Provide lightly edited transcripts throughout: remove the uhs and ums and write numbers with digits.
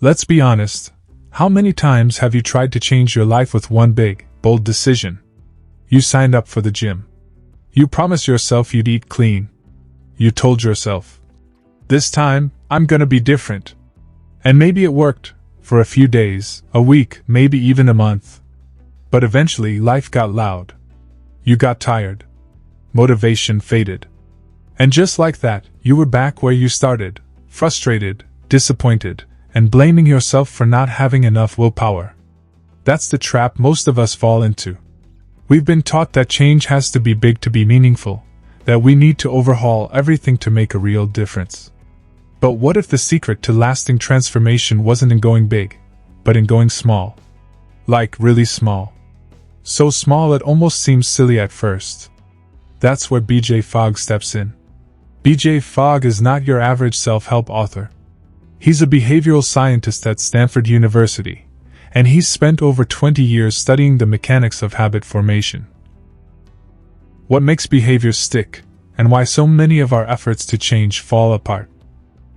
Let's be honest. How many times have you tried to change your life with one big, bold decision? You signed up for the gym. You promised yourself you'd eat clean. You told yourself, "This time, I'm gonna be different." And maybe it worked, for a few days, a week, maybe even a month. But eventually life got loud. You got tired. Motivation faded. And just like that, you were back where you started, frustrated, disappointed, and blaming yourself for not having enough willpower. That's the trap most of us fall into. We've been taught that change has to be big to be meaningful, that we need to overhaul everything to make a real difference. But what if the secret to lasting transformation wasn't in going big, but in going small? Like really small. So small it almost seems silly at first. That's where BJ Fogg steps in. BJ Fogg is not your average self-help author. He's a behavioral scientist at Stanford University, and he's spent over 20 years studying the mechanics of habit formation. What makes behaviors stick, and why so many of our efforts to change fall apart.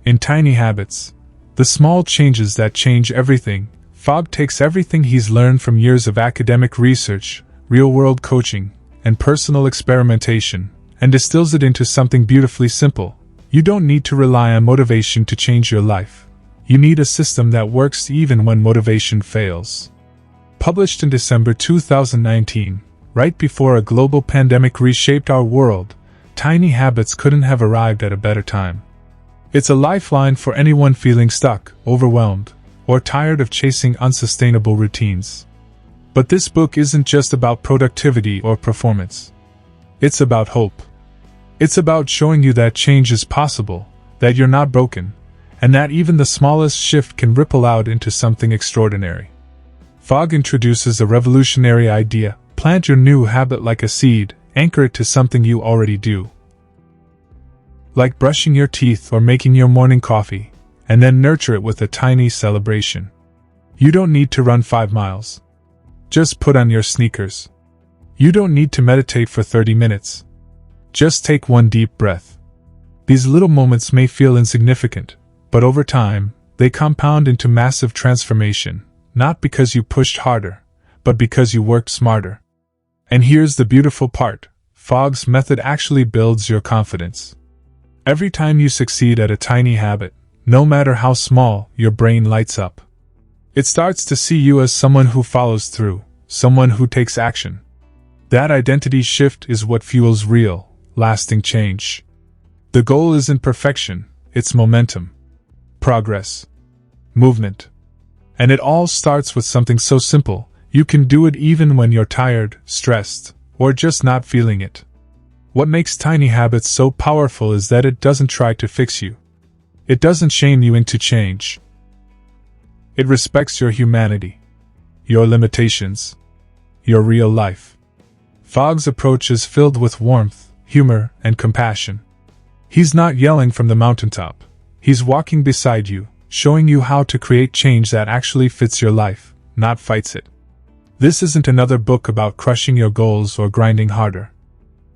In tiny habits, the small changes that change everything, Fogg takes everything he's learned from years of academic research, real-world coaching, and personal experimentation, and distills it into something beautifully simple. You don't need to rely on motivation to change your life. You need a system that works even when motivation fails. Published in December 2019, right before a global pandemic reshaped our world, Tiny Habits couldn't have arrived at a better time. It's a lifeline for anyone feeling stuck, overwhelmed, or tired of chasing unsustainable routines. But this book isn't just about productivity or performance. It's about hope. It's about showing you that change is possible, that you're not broken, and that even the smallest shift can ripple out into something extraordinary. Fogg introduces a revolutionary idea: plant your new habit like a seed, anchor it to something you already do. Like brushing your teeth or making your morning coffee, and then nurture it with a tiny celebration. You don't need to run 5 miles. Just put on your sneakers. You don't need to meditate for 30 minutes. Just take one deep breath. These little moments may feel insignificant, but over time, they compound into massive transformation, not because you pushed harder, but because you worked smarter. And here's the beautiful part: Fogg's method actually builds your confidence. Every time you succeed at a tiny habit, no matter how small, your brain lights up. It starts to see you as someone who follows through, someone who takes action. That identity shift is what fuels real, lasting change. The goal isn't perfection, it's momentum, progress, movement. And it all starts with something so simple: you can do it even when you're tired, stressed, or just not feeling it. What makes Tiny Habits so powerful is that it doesn't try to fix you. It doesn't shame you into change. It respects your humanity, your limitations, your real life. Fogg's approach is filled with warmth, humor, and compassion. He's not yelling from the mountaintop. He's walking beside you, showing you how to create change that actually fits your life, not fights it. This isn't another book about crushing your goals or grinding harder.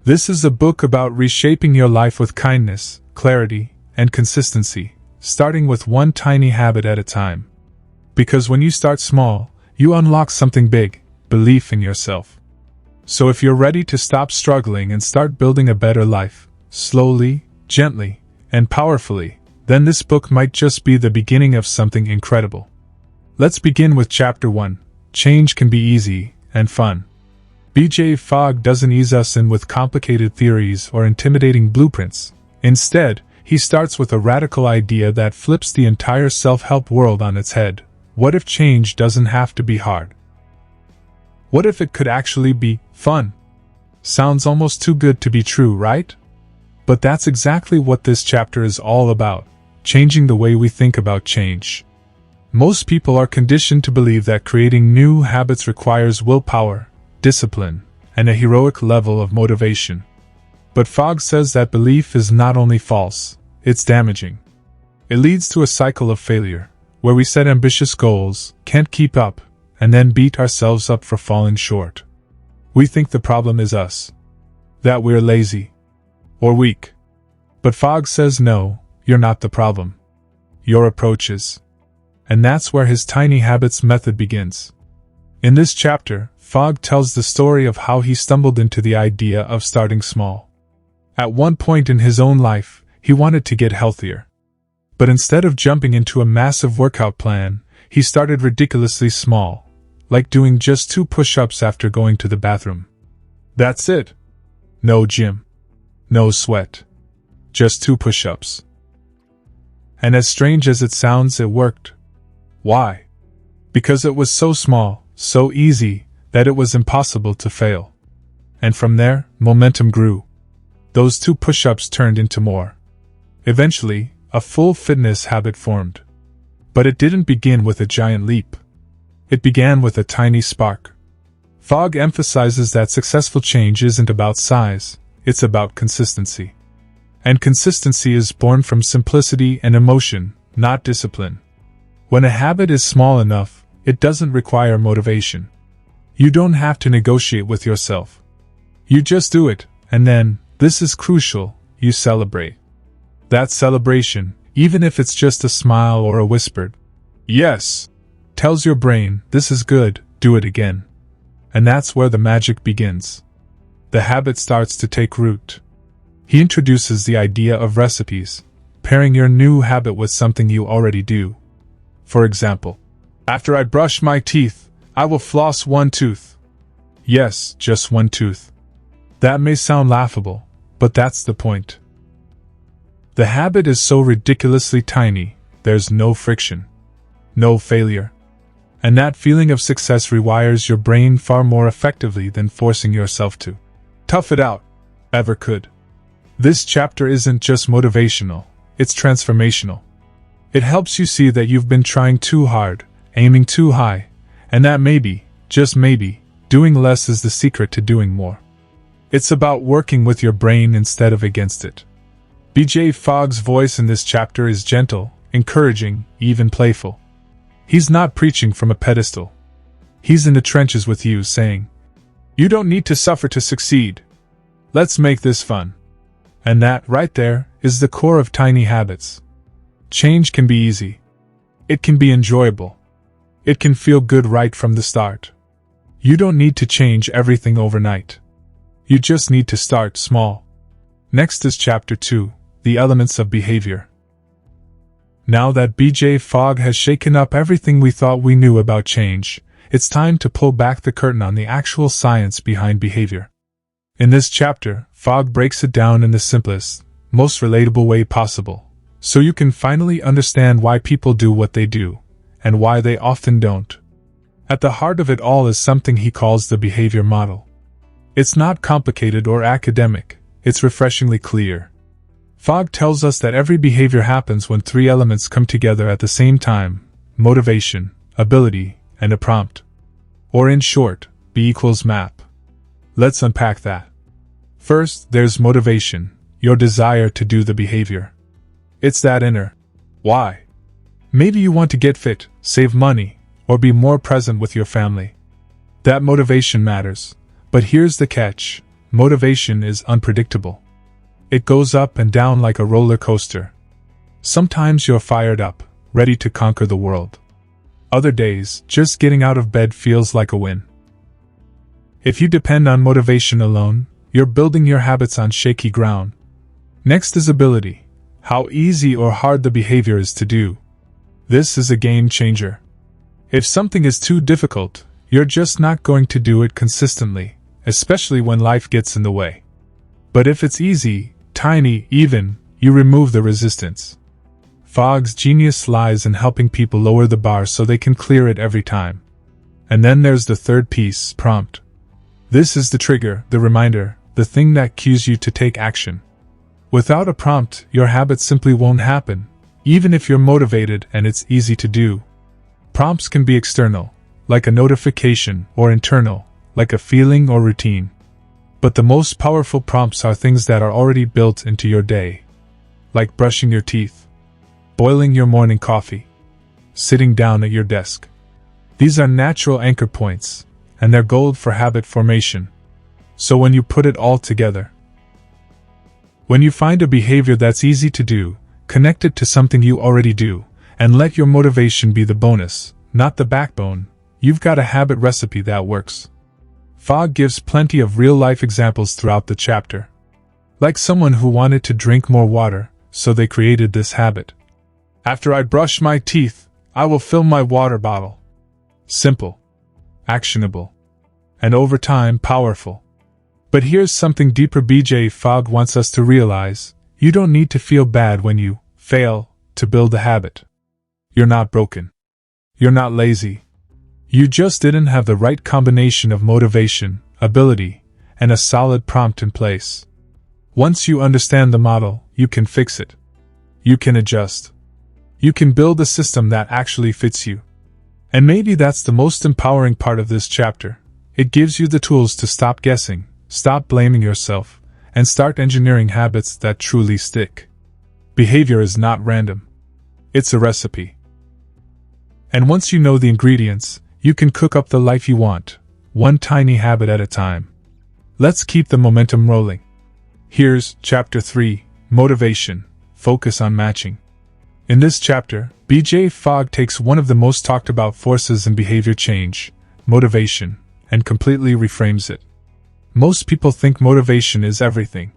This is a book about reshaping your life with kindness, clarity, and consistency, starting with one tiny habit at a time. Because when you start small, you unlock something big: belief in yourself. So if you're ready to stop struggling and start building a better life, slowly, gently, and powerfully, then this book might just be the beginning of something incredible. Let's begin with Chapter 1. Change can be easy and fun. BJ Fogg doesn't ease us in with complicated theories or intimidating blueprints. Instead, he starts with a radical idea that flips the entire self-help world on its head. What if change doesn't have to be hard? What if it could actually be fun? Sounds almost too good to be true, right? But that's exactly what this chapter is all about: changing the way we think about change. Most people are conditioned to believe that creating new habits requires willpower, discipline, and a heroic level of motivation. But Fogg says that belief is not only false, it's damaging. It leads to a cycle of failure, where we set ambitious goals, can't keep up, and then beat ourselves up for falling short. We think the problem is us, that we're lazy or weak. But Fogg says no, you're not the problem. Your approach is. And that's where his tiny habits method begins. In this chapter, Fogg tells the story of how he stumbled into the idea of starting small. At one point in his own life, he wanted to get healthier. But instead of jumping into a massive workout plan, he started ridiculously small, like doing just 2 push-ups after going to the bathroom. That's it. No gym. No sweat. Just 2 push-ups. And as strange as it sounds, it worked. Why? Because it was so small, so easy, that it was impossible to fail. And from there, momentum grew. Those 2 push-ups turned into more. Eventually, a full fitness habit formed. But it didn't begin with a giant leap. It began with a tiny spark. Fogg emphasizes that successful change isn't about size, it's about consistency. And consistency is born from simplicity and emotion, not discipline. When a habit is small enough, it doesn't require motivation. You don't have to negotiate with yourself. You just do it, and then, this is crucial, you celebrate. That celebration, even if it's just a smile or a whispered, "Yes," tells your brain, "This is good, do it again." And that's where the magic begins. The habit starts to take root. He introduces the idea of recipes, pairing your new habit with something you already do. For example, after I brush my teeth, I will floss 1 tooth. Yes, just 1 tooth. That may sound laughable, but that's the point. The habit is so ridiculously tiny, there's no friction. No failure. And that feeling of success rewires your brain far more effectively than forcing yourself to tough it out ever could. This chapter isn't just motivational, it's transformational. It helps you see that you've been trying too hard, aiming too high, and that maybe, just maybe, doing less is the secret to doing more. It's about working with your brain instead of against it. BJ Fogg's voice in this chapter is gentle, encouraging, even playful. He's not preaching from a pedestal. He's in the trenches with you, saying, "You don't need to suffer to succeed. Let's make this fun." And that, right there, is the core of tiny habits. Change can be easy. It can be enjoyable. It can feel good right from the start. You don't need to change everything overnight. You just need to start small. Next is Chapter 2, The Elements of Behavior. Now that BJ Fogg has shaken up everything we thought we knew about change, it's time to pull back the curtain on the actual science behind behavior. In this chapter, Fogg breaks it down in the simplest, most relatable way possible, so you can finally understand why people do what they do, and why they often don't. At the heart of it all is something he calls the behavior model. It's not complicated or academic, it's refreshingly clear. Fogg tells us that every behavior happens when 3 elements come together at the same time: motivation, ability, and a prompt. Or in short, B equals MAP. Let's unpack that. First, there's motivation, your desire to do the behavior. It's that inner why. Maybe you want to get fit, save money, or be more present with your family. That motivation matters, but here's the catch: motivation is unpredictable. It goes up and down like a roller coaster. Sometimes you're fired up, ready to conquer the world. Other days, just getting out of bed feels like a win. If you depend on motivation alone, you're building your habits on shaky ground. Next is ability, how easy or hard the behavior is to do. This is a game changer. If something is too difficult, you're just not going to do it consistently, especially when life gets in the way. But if it's easy, tiny, even, you remove the resistance. Fogg's genius lies in helping people lower the bar so they can clear it every time. And then there's the third piece, prompt. This is the trigger, the reminder, the thing that cues you to take action. Without a prompt, your habit simply won't happen, even if you're motivated and it's easy to do. Prompts can be external, like a notification, or internal, like a feeling or routine. But the most powerful prompts are things that are already built into your day. Like brushing your teeth, boiling your morning coffee, sitting down at your desk. These are natural anchor points, and they're gold for habit formation. So when you put it all together, when you find a behavior that's easy to do, connect it to something you already do, And let your motivation be the bonus, not the backbone. You've got a habit recipe that works. Fogg gives plenty of real-life examples throughout the chapter. Like someone who wanted to drink more water, so they created this habit. After I brush my teeth, I will fill my water bottle. Simple, actionable, and over time powerful. But here's something deeper. BJ Fogg wants us to realize: you don't need to feel bad when you fail to build a habit. You're not broken. You're not lazy. You just didn't have the right combination of motivation, ability, and a solid prompt in place. Once you understand the model, you can fix it. You can adjust. You can build a system that actually fits you. And maybe that's the most empowering part of this chapter. It gives you the tools to stop guessing, stop blaming yourself, and start engineering habits that truly stick. Behavior is not random. It's a recipe. And once you know the ingredients, you can cook up the life you want, one tiny habit at a time. Let's keep the momentum rolling. Here's Chapter 3, Motivation, Focus on Matching. In this chapter, BJ Fogg takes one of the most talked about forces in behavior change, motivation, and completely reframes it. Most people think motivation is everything.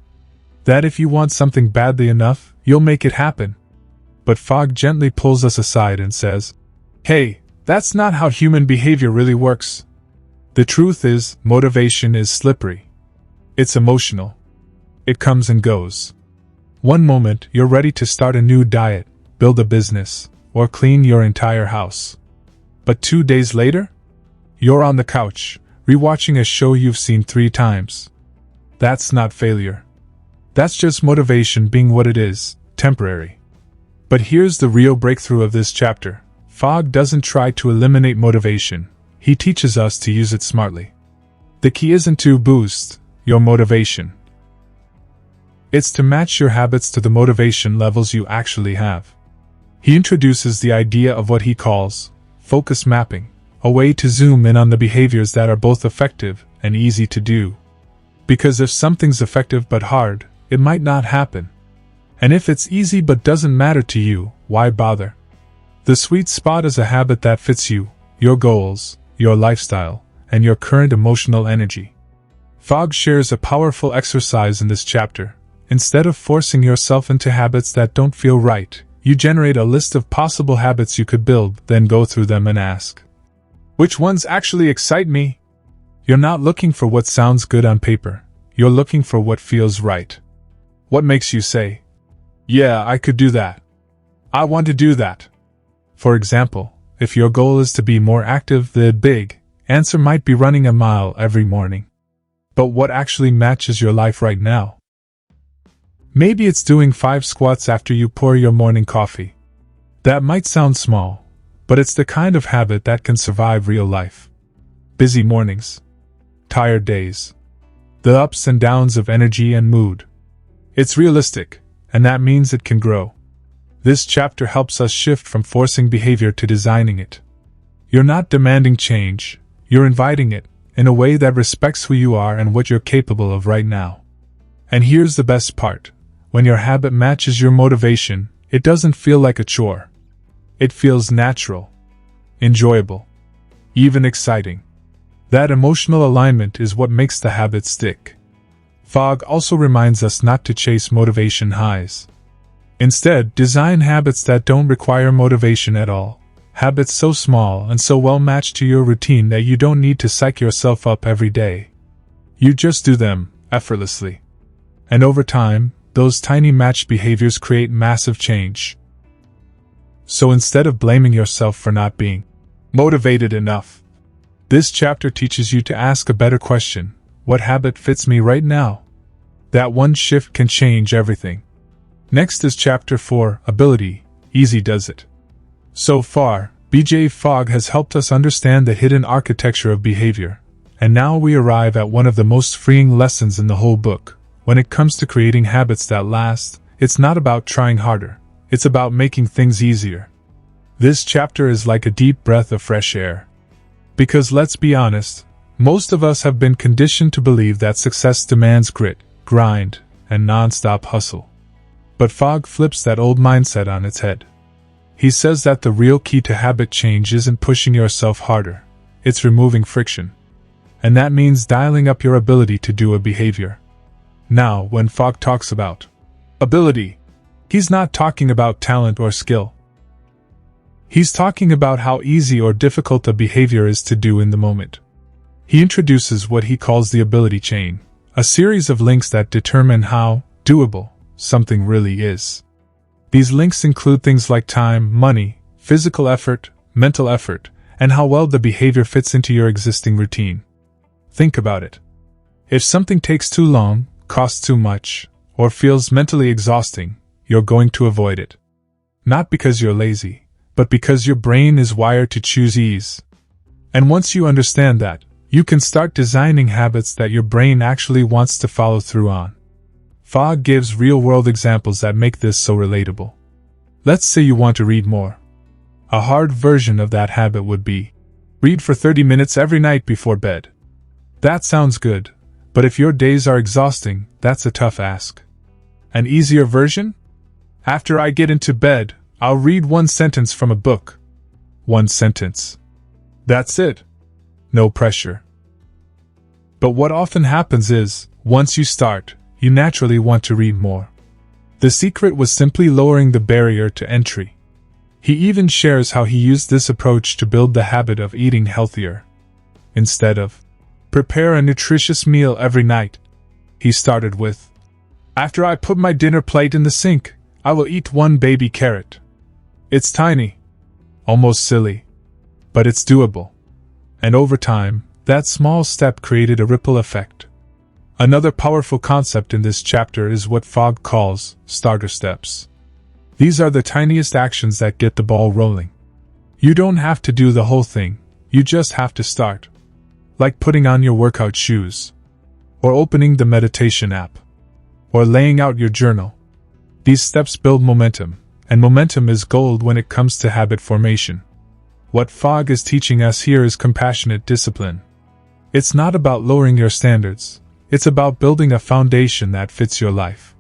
That if you want something badly enough, you'll make it happen. But Fogg gently pulls us aside and says, "Hey, that's not how human behavior really works. The truth is, motivation is slippery. It's emotional. It comes and goes. One moment, you're ready to start a new diet, build a business, or clean your entire house. But 2 days later, you're on the couch, rewatching a show you've seen 3 times. That's not failure. That's just motivation being what it is, temporary." But here's the real breakthrough of this chapter. Fogg doesn't try to eliminate motivation. He teaches us to use it smartly. The key isn't to boost your motivation. It's to match your habits to the motivation levels you actually have. He introduces the idea of what he calls focus mapping, a way to zoom in on the behaviors that are both effective and easy to do. Because if something's effective but hard, it might not happen. And if it's easy but doesn't matter to you, why bother? The sweet spot is a habit that fits you, your goals, your lifestyle, and your current emotional energy. Fogg shares a powerful exercise in this chapter. Instead of forcing yourself into habits that don't feel right, you generate a list of possible habits you could build, then go through them and ask, which ones actually excite me? You're not looking for what sounds good on paper. You're looking for what feels right. What makes you say, "Yeah, I could do that. I want to do that." For example, if your goal is to be more active, the big answer might be running a mile every morning. But what actually matches your life right now? Maybe it's doing 5 squats after you pour your morning coffee. That might sound small, but it's the kind of habit that can survive real life. Busy mornings. Tired days. The ups and downs of energy and mood. It's realistic, and that means it can grow. This chapter helps us shift from forcing behavior to designing it. You're not demanding change, you're inviting it, in a way that respects who you are and what you're capable of right now. And here's the best part. When your habit matches your motivation, it doesn't feel like a chore. It feels natural, enjoyable, even exciting. That emotional alignment is what makes the habit stick. Fogg also reminds us not to chase motivation highs. Instead, design habits that don't require motivation at all. Habits so small and so well matched to your routine that you don't need to psych yourself up every day. You just do them, effortlessly. And over time, those tiny matched behaviors create massive change. So instead of blaming yourself for not being motivated enough, this chapter teaches you to ask a better question. What habit fits me right now? That one shift can change everything. Next is Chapter 4, Ability, Easy Does It. So far, BJ Fogg has helped us understand the hidden architecture of behavior, and now we arrive at one of the most freeing lessons in the whole book. When it comes to creating habits that last, it's not about trying harder, it's about making things easier. This chapter is like a deep breath of fresh air. Because let's be honest, most of us have been conditioned to believe that success demands grit, grind, and non-stop hustle. But Fogg flips that old mindset on its head. He says that the real key to habit change isn't pushing yourself harder, it's removing friction. And that means dialing up your ability to do a behavior. Now, when Fogg talks about ability, he's not talking about talent or skill. He's talking about how easy or difficult a behavior is to do in the moment. He introduces what he calls the ability chain, a series of links that determine how doable something really is. These links include things like time, money, physical effort, mental effort, and how well the behavior fits into your existing routine. Think about it. If something takes too long, costs too much, or feels mentally exhausting, you're going to avoid it. Not because you're lazy, but because your brain is wired to choose ease. And once you understand that, you can start designing habits that your brain actually wants to follow through on. Fogg gives real-world examples that make this so relatable. Let's say you want to read more. A hard version of that habit would be, read for 30 minutes every night before bed. That sounds good, but if your days are exhausting, that's a tough ask. An easier version? After I get into bed, I'll read one sentence from a book. One sentence. That's it. No pressure. But what often happens is, once you start, you naturally want to read more. The secret was simply lowering the barrier to entry. He even shares how he used this approach to build the habit of eating healthier. Instead of, prepare a nutritious meal every night, he started with, after I put my dinner plate in the sink, I will eat one baby carrot. It's tiny. Almost silly. But it's doable. And over time, that small step created a ripple effect. Another powerful concept in this chapter is what Fogg calls starter steps. These are the tiniest actions that get the ball rolling. You don't have to do the whole thing, you just have to start. Like putting on your workout shoes, or opening the meditation app, or laying out your journal. These steps build momentum, and momentum is gold when it comes to habit formation. What Fogg is teaching us here is compassionate discipline. It's not about lowering your standards, it's about building a foundation that fits your life.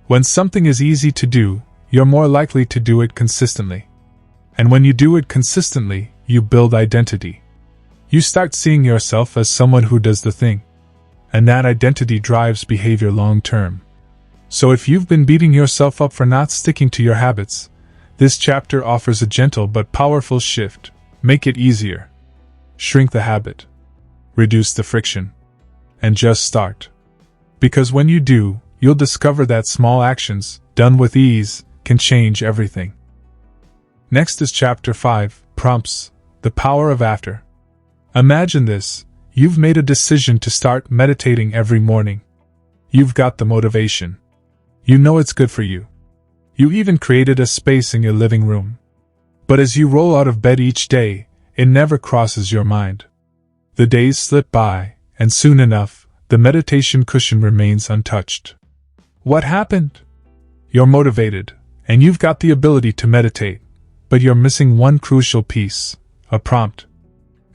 When something is easy to do, you're more likely to do it consistently. And when you do it consistently, you build identity. You start seeing yourself as someone who does the thing. And that identity drives behavior long term. So if you've been beating yourself up for not sticking to your habits, this chapter offers a gentle but powerful shift. Make it easier. Shrink the habit. Reduce the friction. And just start. Because when you do, you'll discover that small actions, done with ease, can change everything. Next is Chapter 5, Prompts, the Power of After. Imagine this, you've made a decision to start meditating every morning. You've got the motivation. You know it's good for you. You even created a space in your living room. But as you roll out of bed each day, it never crosses your mind. The days slip by, and soon enough, the meditation cushion remains untouched. What happened? You're motivated, and you've got the ability to meditate, but you're missing one crucial piece, a prompt.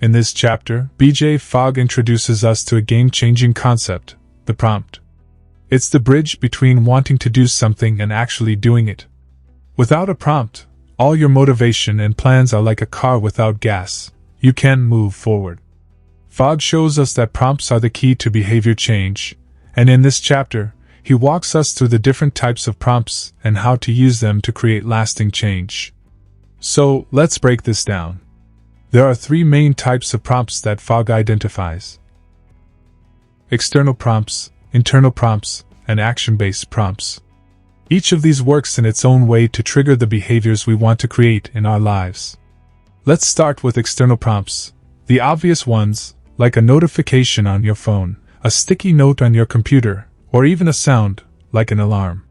In this chapter, BJ Fogg introduces us to a game-changing concept, the prompt. It's the bridge between wanting to do something and actually doing it. Without a prompt, all your motivation and plans are like a car without gas. You can't move forward. Fogg shows us that prompts are the key to behavior change, and in this chapter, he walks us through the different types of prompts and how to use them to create lasting change. So, let's break this down. There are three main types of prompts that Fogg identifies: external prompts, internal prompts, and action-based prompts. Each of these works in its own way to trigger the behaviors we want to create in our lives. Let's start with external prompts, the obvious ones, like a notification on your phone, a sticky note on your computer, or even a sound, like an alarm.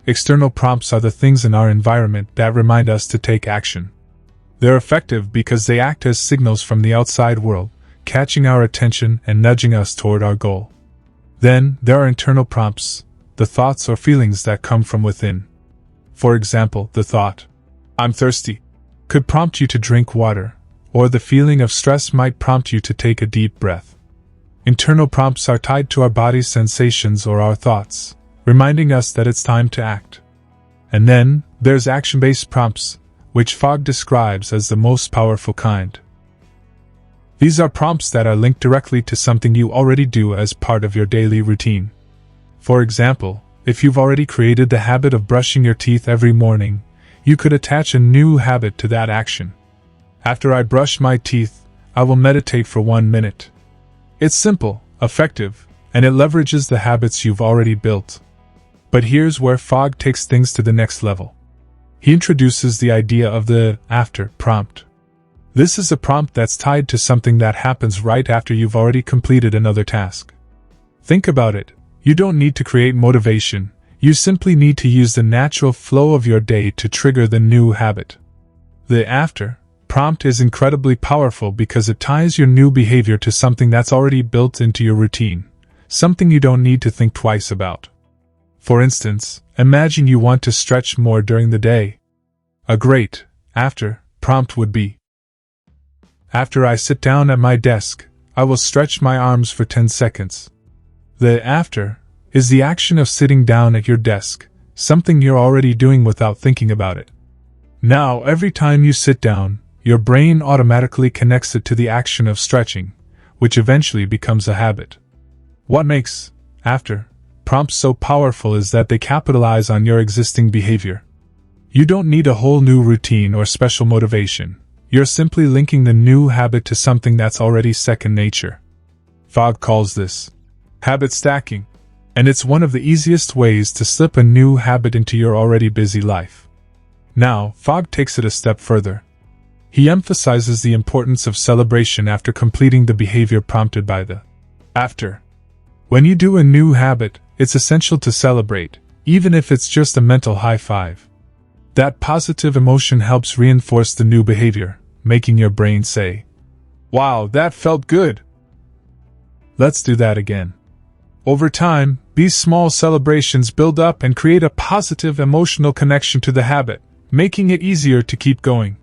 External prompts are the things in our environment that remind us to take action. They're effective because they act as signals from the outside world, catching our attention and nudging us toward our goal. Then, there are internal prompts, the thoughts or feelings that come from within. For example, the thought, "I'm thirsty," could prompt you to drink water, or the feeling of stress might prompt you to take a deep breath. Internal prompts are tied to our body's sensations or our thoughts, reminding us that it's time to act. And then, There's action-based prompts, which Fogg describes as the most powerful kind. These are prompts that are linked directly to something you already do as part of your daily routine. For example, if you've already created the habit of brushing your teeth every morning, you could attach a new habit to that action. After I brush my teeth, I will meditate for 1 minute. It's simple, effective, and it leverages the habits you've already built. But here's where Fogg takes things to the next level. He introduces the idea of the after prompt. This is a prompt that's tied to something that happens right after you've already completed another task. Think about it. You don't need to create motivation, you simply need to use the natural flow of your day to trigger the new habit. The after prompt is incredibly powerful because it ties your new behavior to something that's already built into your routine, something you don't need to think twice about. For instance, imagine you want to stretch more during the day. A great after prompt would be, after I sit down at my desk, I will stretch my arms for 10 seconds. The after is the action of sitting down at your desk, something you're already doing without thinking about it. Now, every time you sit down, your brain automatically connects it to the action of stretching, which eventually becomes a habit. What makes after prompts so powerful is that they capitalize on your existing behavior. You don't need a whole new routine or special motivation. You're simply linking the new habit to something that's already second nature. Fogg calls this habit stacking, and it's one of the easiest ways to slip a new habit into your already busy life. Now, Fogg takes it a step further. He emphasizes the importance of celebration after completing the behavior prompted by the after. When you do a new habit, it's essential to celebrate, even if it's just a mental high five. That positive emotion helps reinforce the new behavior, making your brain say, "Wow, that felt good. Let's do that again." Over time, these small celebrations build up and create a positive emotional connection to the habit, making it easier to keep going.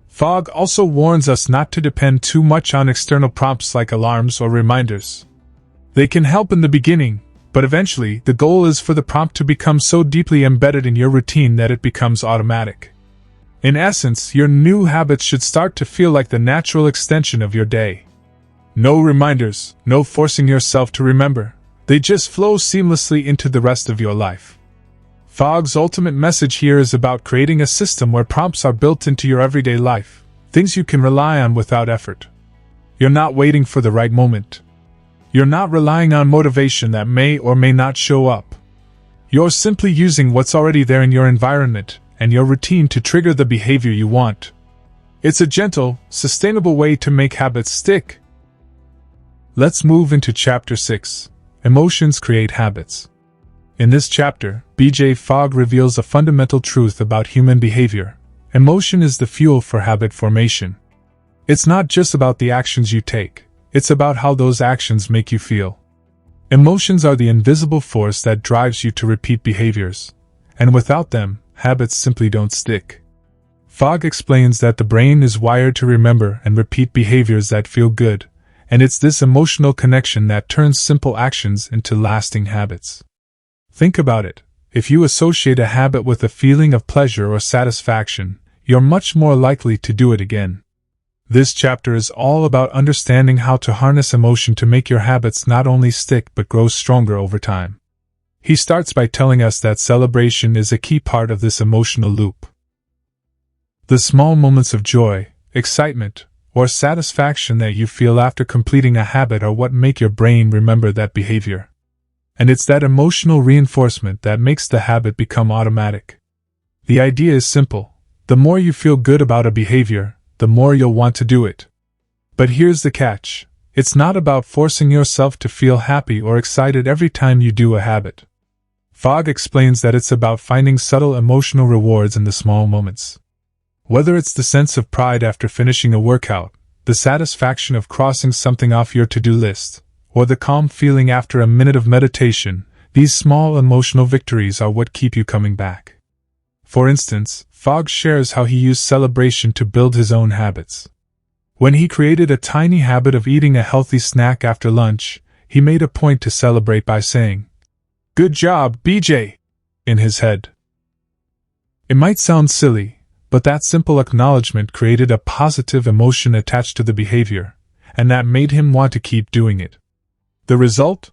Fogg also warns us not to depend too much on external prompts like alarms or reminders. They can help in the beginning, but eventually the goal is for the prompt to become so deeply embedded in your routine that it becomes automatic. In essence, your new habits should start to feel like the natural extension of your day. No reminders, no forcing yourself to remember. They just flow seamlessly into the rest of your life. Fogg's ultimate message here is about creating a system where prompts are built into your everyday life, things you can rely on without effort. You're not waiting for the right moment. You're not relying on motivation that may or may not show up. You're simply using what's already there in your environment and your routine to trigger the behavior you want. It's a gentle, sustainable way to make habits stick. Let's move into Chapter 6. Emotions Create Habits. In this chapter, BJ Fogg reveals a fundamental truth about human behavior. Emotion is the fuel for habit formation. It's not just about the actions you take, it's about how those actions make you feel. Emotions are the invisible force that drives you to repeat behaviors, and without them, habits simply don't stick. Fogg explains that the brain is wired to remember and repeat behaviors that feel good, and it's this emotional connection that turns simple actions into lasting habits. Think about it. If you associate a habit with a feeling of pleasure or satisfaction, you're much more likely to do it again. This chapter is all about understanding how to harness emotion to make your habits not only stick but grow stronger over time. He starts by telling us that celebration is a key part of this emotional loop. The small moments of joy, excitement, or satisfaction that you feel after completing a habit are what make your brain remember that behavior. And it's that emotional reinforcement that makes the habit become automatic. The idea is simple. The more you feel good about a behavior, the more you'll want to do it. But here's the catch. It's not about forcing yourself to feel happy or excited every time you do a habit. Fogg explains that it's about finding subtle emotional rewards in the small moments. Whether it's the sense of pride after finishing a workout, the satisfaction of crossing something off your to-do list, or the calm feeling after a minute of meditation, these small emotional victories are what keep you coming back. For instance, Fogg shares how he used celebration to build his own habits. When he created a tiny habit of eating a healthy snack after lunch, he made a point to celebrate by saying, "Good job, BJ," in his head. It might sound silly, but that simple acknowledgement created a positive emotion attached to the behavior, and that made him want to keep doing it. The result?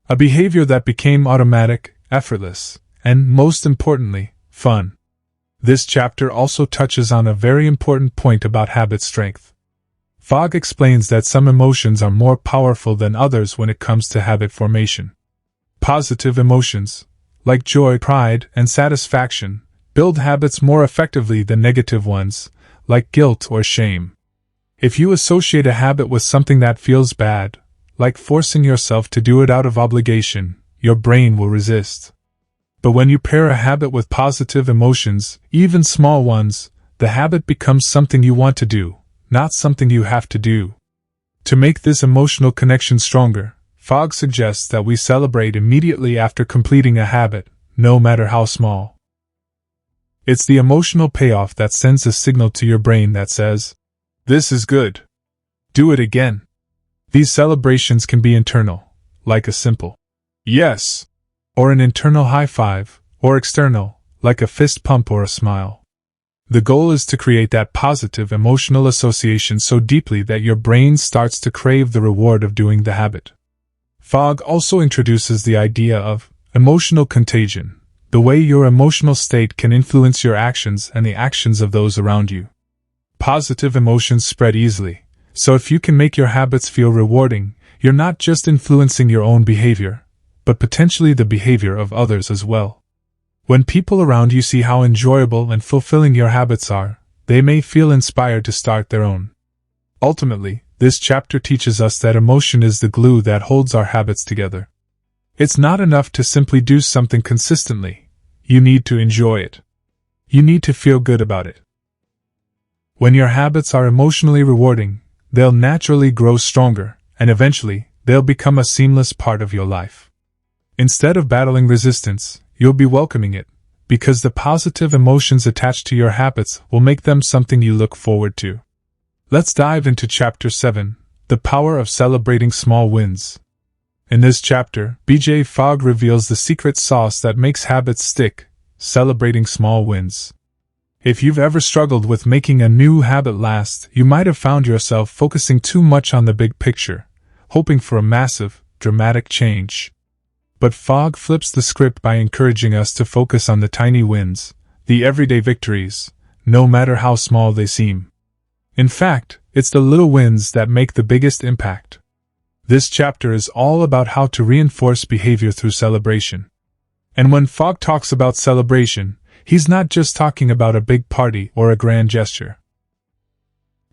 A behavior that became automatic, effortless, and, most importantly, fun. This chapter also touches on a very important point about habit strength. Fogg explains that some emotions are more powerful than others when it comes to habit formation. Positive emotions, like joy, pride, and satisfaction, build habits more effectively than negative ones, like guilt or shame. If you associate a habit with something that feels bad, like forcing yourself to do it out of obligation, your brain will resist. But when you pair a habit with positive emotions, even small ones, the habit becomes something you want to do, not something you have to do. To make this emotional connection stronger, Fogg suggests that we celebrate immediately after completing a habit, no matter how small. It's the emotional payoff that sends a signal to your brain that says, "This is good. Do it again." These celebrations can be internal, like a simple "yes," or an internal high five, or external, like a fist pump or a smile. The goal is to create that positive emotional association so deeply that your brain starts to crave the reward of doing the habit. Fogg also introduces the idea of emotional contagion, the way your emotional state can influence your actions and the actions of those around you. Positive emotions spread easily, so if you can make your habits feel rewarding, you're not just influencing your own behavior, but potentially the behavior of others as well. When people around you see how enjoyable and fulfilling your habits are, they may feel inspired to start their own. Ultimately, this chapter teaches us that emotion is the glue that holds our habits together. It's not enough to simply do something consistently. You need to enjoy it. You need to feel good about it. When your habits are emotionally rewarding, they'll naturally grow stronger, and eventually, they'll become a seamless part of your life. Instead of battling resistance, you'll be welcoming it, because the positive emotions attached to your habits will make them something you look forward to. Let's dive into Chapter 7, The Power of Celebrating Small Wins. In this chapter, BJ Fogg reveals the secret sauce that makes habits stick: celebrating small wins. If you've ever struggled with making a new habit last, you might have found yourself focusing too much on the big picture, hoping for a massive, dramatic change. But Fogg flips the script by encouraging us to focus on the tiny wins, the everyday victories, no matter how small they seem. In fact, it's the little wins that make the biggest impact. This chapter is all about how to reinforce behavior through celebration. And when Fogg talks about celebration, he's not just talking about a big party or a grand gesture.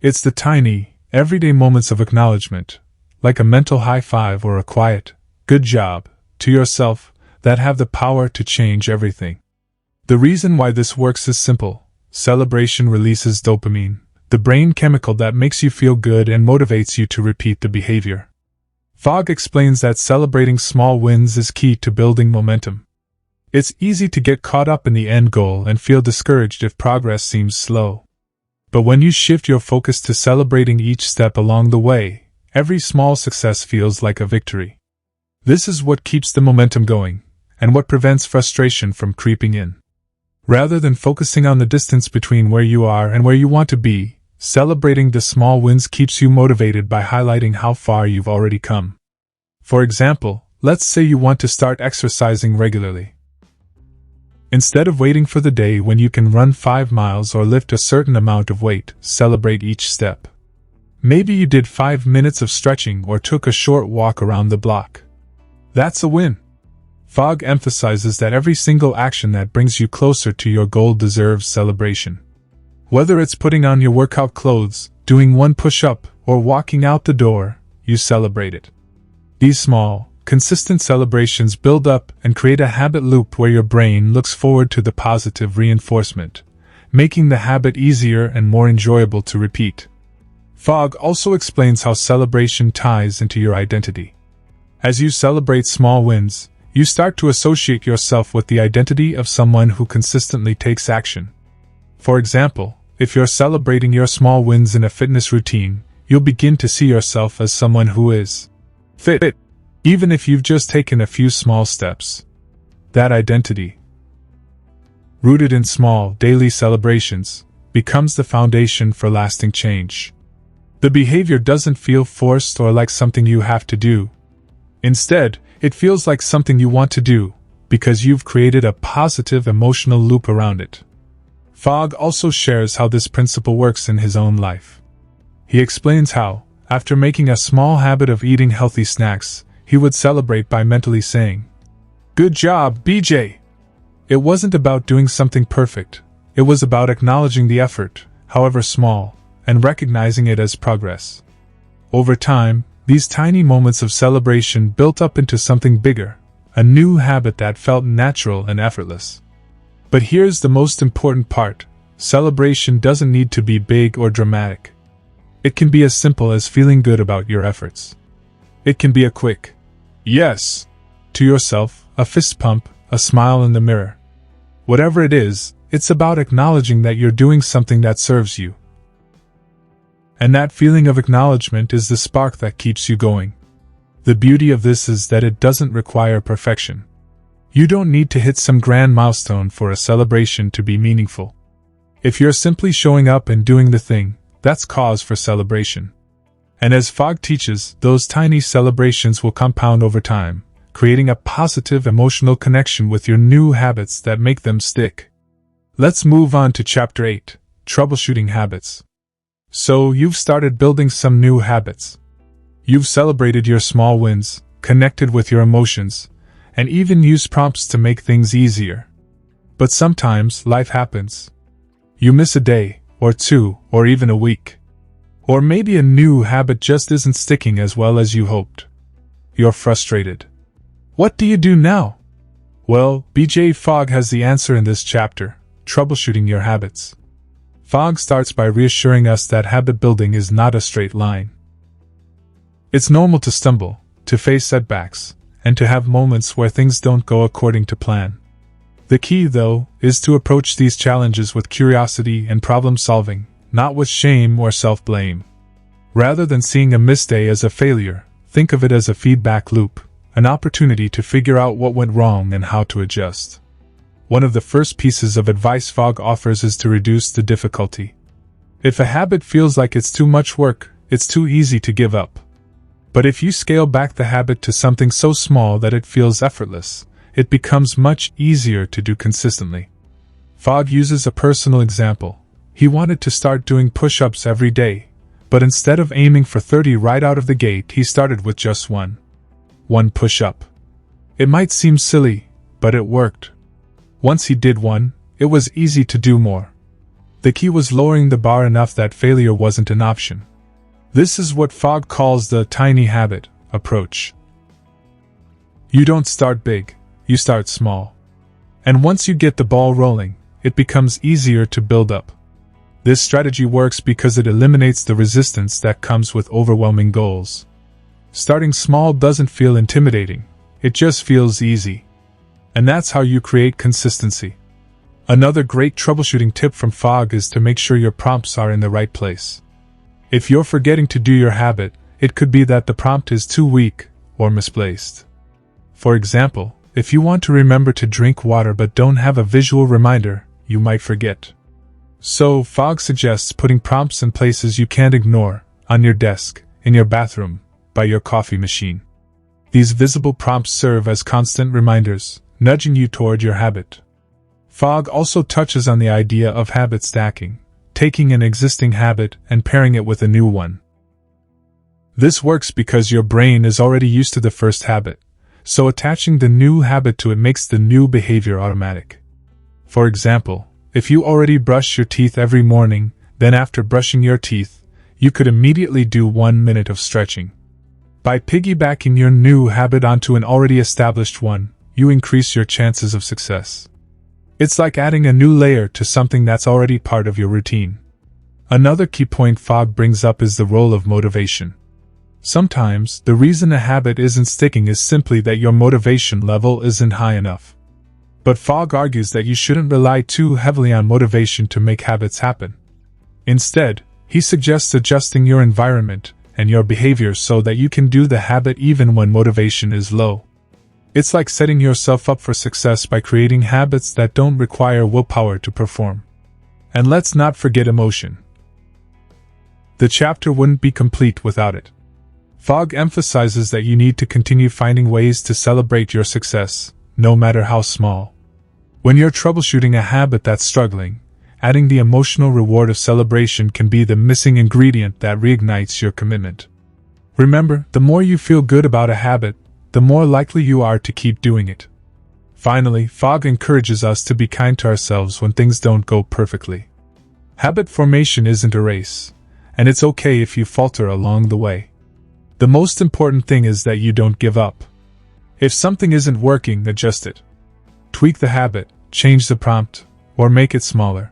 It's the tiny, everyday moments of acknowledgement, like a mental high five or a quiet, "good job," to yourself, that have the power to change everything. The reason why this works is simple. Celebration releases dopamine, the brain chemical that makes you feel good and motivates you to repeat the behavior. Fogg explains that celebrating small wins is key to building momentum. It's easy to get caught up in the end goal and feel discouraged if progress seems slow. But when you shift your focus to celebrating each step along the way, every small success feels like a victory. This is what keeps the momentum going, and what prevents frustration from creeping in. Rather than focusing on the distance between where you are and where you want to be, celebrating the small wins keeps you motivated by highlighting how far you've already come. For example, let's say you want to start exercising regularly. Instead of waiting for the day when you can run 5 miles or lift a certain amount of weight, celebrate each step. Maybe you did 5 minutes of stretching or took a short walk around the block. That's a win. Fogg emphasizes that every single action that brings you closer to your goal deserves celebration. Whether it's putting on your workout clothes, doing one push-up, or walking out the door, you celebrate it. These small, consistent celebrations build up and create a habit loop where your brain looks forward to the positive reinforcement, making the habit easier and more enjoyable to repeat. Fogg also explains how celebration ties into your identity. As you celebrate small wins, you start to associate yourself with the identity of someone who consistently takes action. For example, if you're celebrating your small wins in a fitness routine, you'll begin to see yourself as someone who is fit, even if you've just taken a few small steps. That identity rooted in small, daily celebrations, becomes the foundation for lasting change. The behavior doesn't feel forced or like something you have to do. Instead, it feels like something you want to do, because you've created a positive emotional loop around it. Fogg also shares how this principle works in his own life. He explains how, after making a small habit of eating healthy snacks, he would celebrate by mentally saying, "Good job, BJ!" It wasn't about doing something perfect, it was about acknowledging the effort, however small, and recognizing it as progress. Over time, these tiny moments of celebration built up into something bigger, a new habit that felt natural and effortless. But here's the most important part: celebration doesn't need to be big or dramatic. It can be as simple as feeling good about your efforts. It can be a quick yes to yourself, a fist pump, a smile in the mirror. Whatever it is, it's about acknowledging that you're doing something that serves you. And that feeling of acknowledgement is the spark that keeps you going. The beauty of this is that it doesn't require perfection. You don't need to hit some grand milestone for a celebration to be meaningful. If you're simply showing up and doing the thing, that's cause for celebration. And as Fogg teaches, those tiny celebrations will compound over time, creating a positive emotional connection with your new habits that make them stick. Let's move on to Chapter 8, Troubleshooting Habits. So, you've started building some new habits. You've celebrated your small wins, connected with your emotions, and even used prompts to make things easier. But sometimes life happens. You miss a day, or two, or even a week. Or maybe a new habit just isn't sticking as well as you hoped. You're frustrated. What do you do now? Well, BJ Fogg has the answer in this chapter, Troubleshooting Your Habits. Fogg starts by reassuring us that habit building is not a straight line. It's normal to stumble, to face setbacks, and to have moments where things don't go according to plan. The key, though, is to approach these challenges with curiosity and problem-solving, not with shame or self-blame. Rather than seeing a missed day as a failure, think of it as a feedback loop, an opportunity to figure out what went wrong and how to adjust. One of the first pieces of advice Fogg offers is to reduce the difficulty. If a habit feels like it's too much work, it's too easy to give up. But if you scale back the habit to something so small that it feels effortless, it becomes much easier to do consistently. Fogg uses a personal example. He wanted to start doing push-ups every day, but instead of aiming for 30 right out of the gate, he started with just one push-up. It might seem silly, but it worked. Once he did one, it was easy to do more. The key was lowering the bar enough that failure wasn't an option. This is what Fogg calls the tiny habit approach. You don't start big, you start small. And once you get the ball rolling, it becomes easier to build up. This strategy works because it eliminates the resistance that comes with overwhelming goals. Starting small doesn't feel intimidating, it just feels easy. And that's how you create consistency. Another great troubleshooting tip from Fogg is to make sure your prompts are in the right place. If you're forgetting to do your habit, it could be that the prompt is too weak or misplaced. For example, if you want to remember to drink water but don't have a visual reminder, you might forget. So, Fogg suggests putting prompts in places you can't ignore, on your desk, in your bathroom, by your coffee machine. These visible prompts serve as constant reminders, nudging you toward your habit. Fogg also touches on the idea of habit stacking, taking an existing habit and pairing it with a new one. This works because your brain is already used to the first habit, so attaching the new habit to it makes the new behavior automatic. For example, if you already brush your teeth every morning, then after brushing your teeth, you could immediately do 1 minute of stretching. By piggybacking your new habit onto an already established one, you increase your chances of success. It's like adding a new layer to something that's already part of your routine. Another key point Fogg brings up is the role of motivation. Sometimes, the reason a habit isn't sticking is simply that your motivation level isn't high enough. But Fogg argues that you shouldn't rely too heavily on motivation to make habits happen. Instead, he suggests adjusting your environment and your behavior so that you can do the habit even when motivation is low. It's like setting yourself up for success by creating habits that don't require willpower to perform. And let's not forget emotion. The chapter wouldn't be complete without it. Fogg emphasizes that you need to continue finding ways to celebrate your success, no matter how small. When you're troubleshooting a habit that's struggling, adding the emotional reward of celebration can be the missing ingredient that reignites your commitment. Remember, the more you feel good about a habit, the more likely you are to keep doing it. Finally, Fogg encourages us to be kind to ourselves when things don't go perfectly. Habit formation isn't a race, and it's okay if you falter along the way. The most important thing is that you don't give up. If something isn't working, adjust it. Tweak the habit, change the prompt, or make it smaller.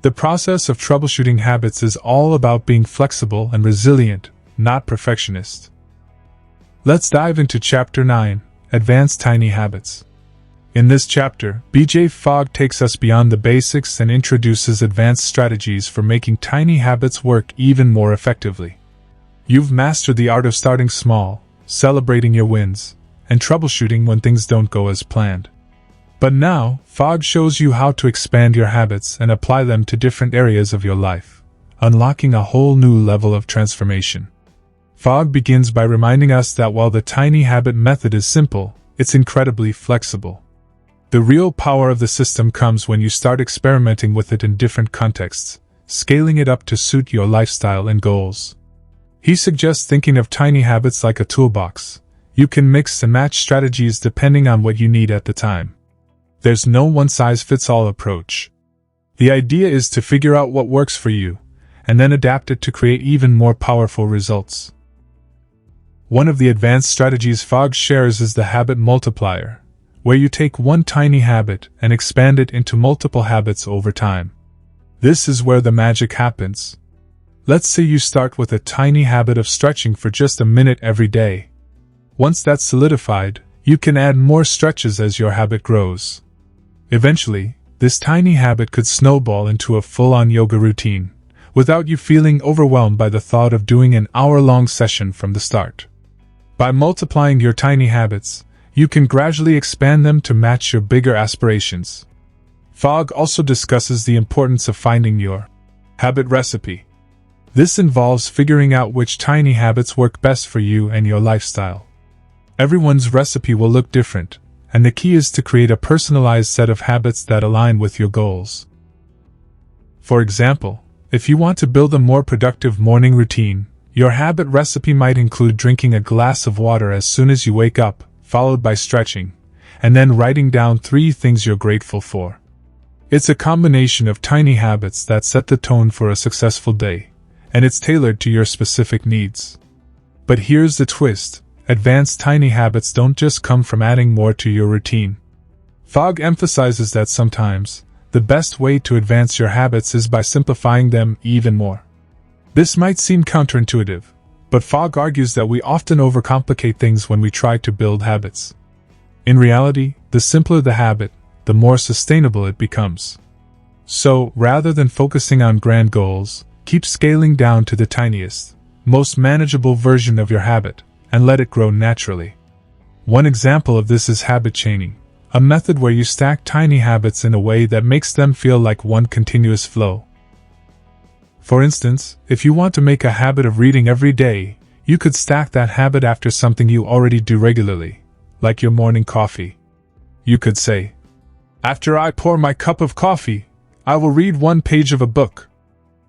The process of troubleshooting habits is all about being flexible and resilient, not perfectionist. Let's dive into Chapter 9, Advanced Tiny Habits. In this chapter, BJ Fogg takes us beyond the basics and introduces advanced strategies for making tiny habits work even more effectively. You've mastered the art of starting small, celebrating your wins, and troubleshooting when things don't go as planned. But now, Fogg shows you how to expand your habits and apply them to different areas of your life, unlocking a whole new level of transformation. Fogg begins by reminding us that while the tiny habit method is simple, it's incredibly flexible. The real power of the system comes when you start experimenting with it in different contexts, scaling it up to suit your lifestyle and goals. He suggests thinking of tiny habits like a toolbox. You can mix and match strategies depending on what you need at the time. There's no one-size-fits-all approach. The idea is to figure out what works for you, and then adapt it to create even more powerful results. One of the advanced strategies Fogg shares is the habit multiplier, where you take one tiny habit and expand it into multiple habits over time. This is where the magic happens. Let's say you start with a tiny habit of stretching for just a minute every day. Once that's solidified, you can add more stretches as your habit grows. Eventually, this tiny habit could snowball into a full-on yoga routine, without you feeling overwhelmed by the thought of doing an hour-long session from the start. By multiplying your tiny habits, you can gradually expand them to match your bigger aspirations. Fogg also discusses the importance of finding your habit recipe. This involves figuring out which tiny habits work best for you and your lifestyle. Everyone's recipe will look different, and the key is to create a personalized set of habits that align with your goals. For example, if you want to build a more productive morning routine, your habit recipe might include drinking a glass of water as soon as you wake up, followed by stretching, and then writing down 3 things you're grateful for. It's a combination of tiny habits that set the tone for a successful day, and it's tailored to your specific needs. But here's the twist: advanced tiny habits don't just come from adding more to your routine. Fogg emphasizes that sometimes, the best way to advance your habits is by simplifying them even more. This might seem counterintuitive, but Fogg argues that we often overcomplicate things when we try to build habits. In reality, the simpler the habit, the more sustainable it becomes. So, rather than focusing on grand goals, keep scaling down to the tiniest, most manageable version of your habit, and let it grow naturally. One example of this is habit chaining, a method where you stack tiny habits in a way that makes them feel like one continuous flow. For instance, if you want to make a habit of reading every day, you could stack that habit after something you already do regularly, like your morning coffee. You could say, "After I pour my cup of coffee, I will read 1 page of a book."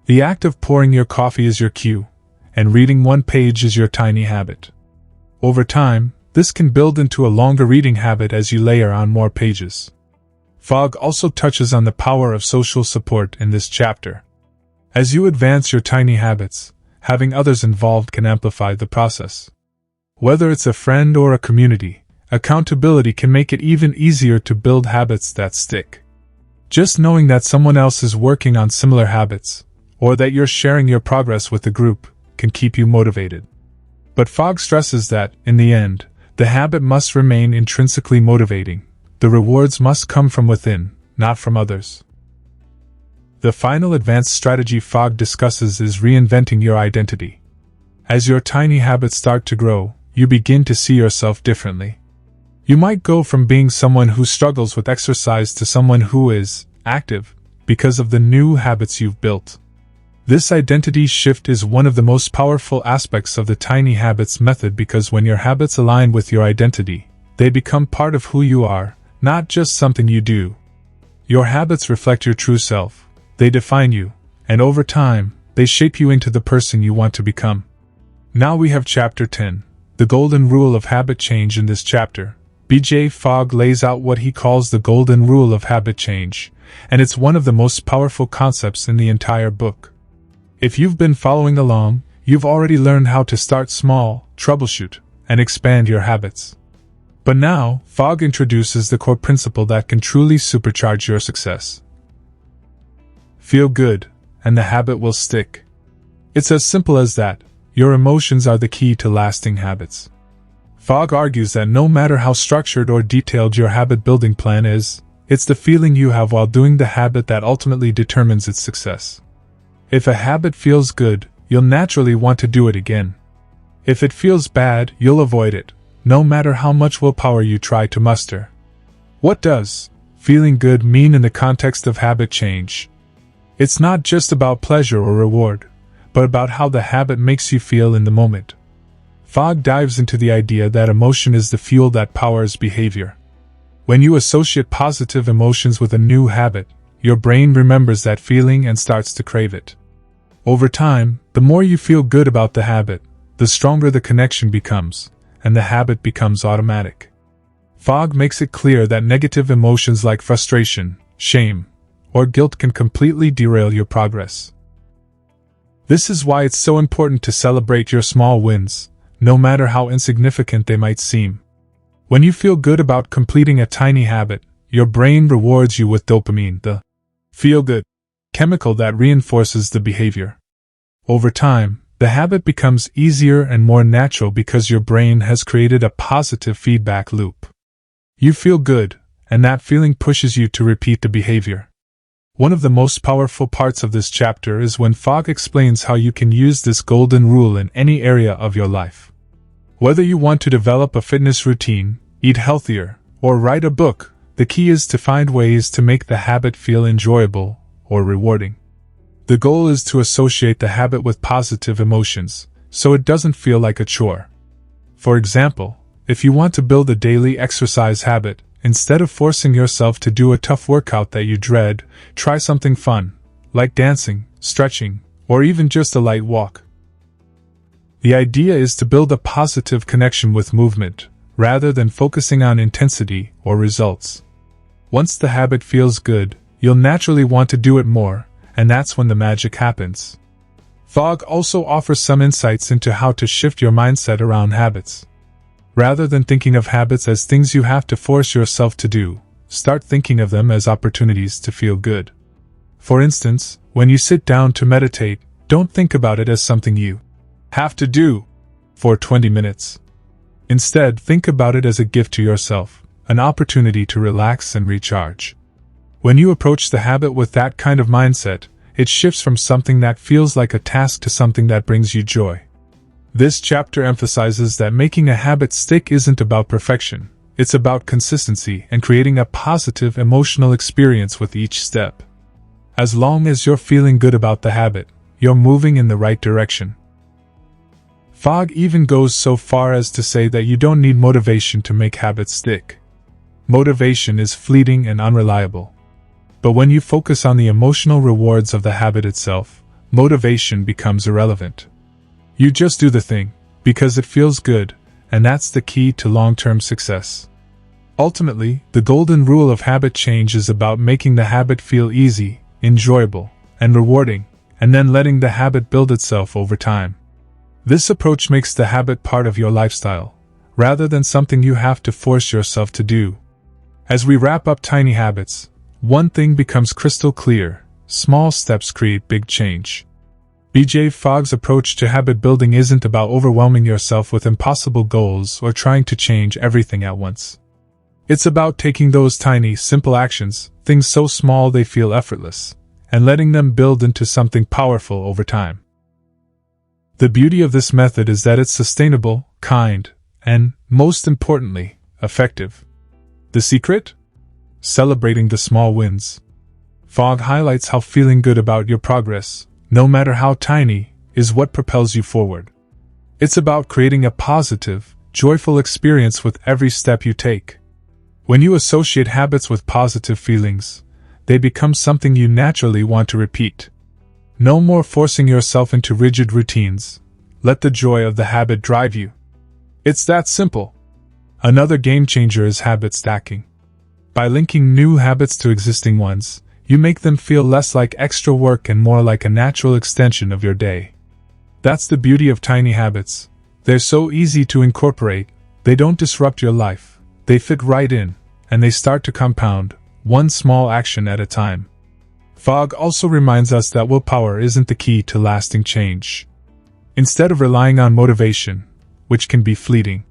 The act of pouring your coffee is your cue, and reading 1 page is your tiny habit. Over time, this can build into a longer reading habit as you layer on more pages. Fogg also touches on the power of social support in this chapter. As you advance your tiny habits, having others involved can amplify the process. Whether it's a friend or a community, accountability can make it even easier to build habits that stick. Just knowing that someone else is working on similar habits, or that you're sharing your progress with the group, can keep you motivated. But Fogg stresses that, in the end, the habit must remain intrinsically motivating. The rewards must come from within, not from others. The final advanced strategy Fogg discusses is reinventing your identity. As your tiny habits start to grow, you begin to see yourself differently. You might go from being someone who struggles with exercise to someone who is active because of the new habits you've built. This identity shift is one of the most powerful aspects of the tiny habits method because when your habits align with your identity, they become part of who you are, not just something you do. Your habits reflect your true self, they define you, and over time, they shape you into the person you want to become. Now we have Chapter 10, the Golden Rule of Habit Change. In this chapter, BJ Fogg lays out what he calls the Golden Rule of Habit Change, and it's one of the most powerful concepts in the entire book. If you've been following along, you've already learned how to start small, troubleshoot, and expand your habits. But now, Fogg introduces the core principle that can truly supercharge your success. Feel good, and the habit will stick. It's as simple as that. Your emotions are the key to lasting habits. Fogg argues that no matter how structured or detailed your habit-building plan is, it's the feeling you have while doing the habit that ultimately determines its success. If a habit feels good, you'll naturally want to do it again. If it feels bad, you'll avoid it, no matter how much willpower you try to muster. What does feeling good mean in the context of habit change? It's not just about pleasure or reward, but about how the habit makes you feel in the moment. Fogg dives into the idea that emotion is the fuel that powers behavior. When you associate positive emotions with a new habit, your brain remembers that feeling and starts to crave it. Over time, the more you feel good about the habit, the stronger the connection becomes, and the habit becomes automatic. Fogg makes it clear that negative emotions like frustration, shame, or guilt can completely derail your progress. This is why it's so important to celebrate your small wins, no matter how insignificant they might seem. When you feel good about completing a tiny habit, your brain rewards you with dopamine, the feel-good chemical that reinforces the behavior. Over time, the habit becomes easier and more natural because your brain has created a positive feedback loop. You feel good, and that feeling pushes you to repeat the behavior. One of the most powerful parts of this chapter is when Fogg explains how you can use this golden rule in any area of your life. Whether you want to develop a fitness routine, eat healthier, or write a book, the key is to find ways to make the habit feel enjoyable or rewarding. The goal is to associate the habit with positive emotions, so it doesn't feel like a chore. For example, if you want to build a daily exercise habit, instead of forcing yourself to do a tough workout that you dread, try something fun, like dancing, stretching, or even just a light walk. The idea is to build a positive connection with movement, rather than focusing on intensity or results. Once the habit feels good, you'll naturally want to do it more, and that's when the magic happens. Fogg also offers some insights into how to shift your mindset around habits. Rather than thinking of habits as things you have to force yourself to do, start thinking of them as opportunities to feel good. For instance, when you sit down to meditate, don't think about it as something you have to do for 20 minutes. Instead, think about it as a gift to yourself, an opportunity to relax and recharge. When you approach the habit with that kind of mindset, it shifts from something that feels like a task to something that brings you joy. This chapter emphasizes that making a habit stick isn't about perfection, it's about consistency and creating a positive emotional experience with each step. As long as you're feeling good about the habit, you're moving in the right direction. Fogg even goes so far as to say that you don't need motivation to make habits stick. Motivation is fleeting and unreliable. But when you focus on the emotional rewards of the habit itself, motivation becomes irrelevant. You just do the thing, because it feels good, and that's the key to long-term success. Ultimately, the golden rule of habit change is about making the habit feel easy, enjoyable, and rewarding, and then letting the habit build itself over time. This approach makes the habit part of your lifestyle, rather than something you have to force yourself to do. As we wrap up tiny habits, one thing becomes crystal clear: small steps create big change. BJ Fogg's approach to habit building isn't about overwhelming yourself with impossible goals or trying to change everything at once. It's about taking those tiny, simple actions, things so small they feel effortless, and letting them build into something powerful over time. The beauty of this method is that it's sustainable, kind, and, most importantly, effective. The secret? Celebrating the small wins. Fogg highlights how feeling good about your progress, no matter how tiny, is what propels you forward. It's about creating a positive, joyful experience with every step you take. When you associate habits with positive feelings, they become something you naturally want to repeat. No more forcing yourself into rigid routines. Let the joy of the habit drive you. It's that simple. Another game changer is habit stacking. By linking new habits to existing ones, you make them feel less like extra work and more like a natural extension of your day. That's the beauty of tiny habits. They're so easy to incorporate, they don't disrupt your life, they fit right in, and they start to compound, one small action at a time. Fogg also reminds us that willpower isn't the key to lasting change. Instead of relying on motivation, which can be fleeting,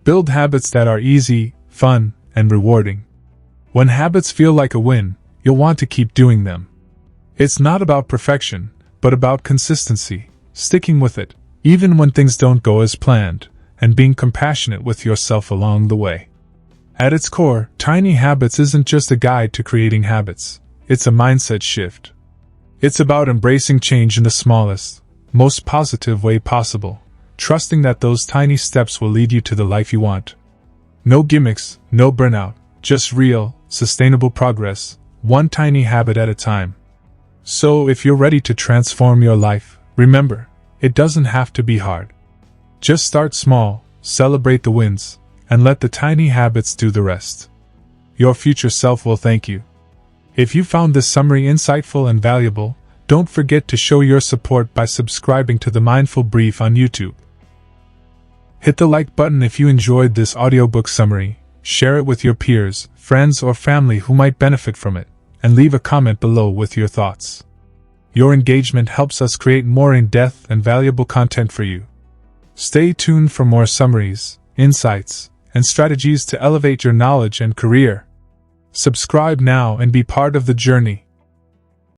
build habits that are easy, fun, and rewarding. When habits feel like a win, you'll want to keep doing them. It's not about perfection, but about consistency, sticking with it, even when things don't go as planned, and being compassionate with yourself along the way. At its core, Tiny Habits isn't just a guide to creating habits, it's a mindset shift. It's about embracing change in the smallest, most positive way possible, trusting that those tiny steps will lead you to the life you want. No gimmicks, no burnout, just real, sustainable progress, one tiny habit at a time. So if you're ready to transform your life, remember, it doesn't have to be hard. Just start small, celebrate the wins, and let the tiny habits do the rest. Your future self will thank you. If you found this summary insightful and valuable, don't forget to show your support by subscribing to the Mindful Brief on YouTube. Hit the like button if you enjoyed this audiobook summary, share it with your peers, friends, or family who might benefit from it, and leave a comment below with your thoughts. Your engagement helps us create more in-depth and valuable content for you. Stay tuned for more summaries, insights, and strategies to elevate your knowledge and career. Subscribe now and be part of the journey.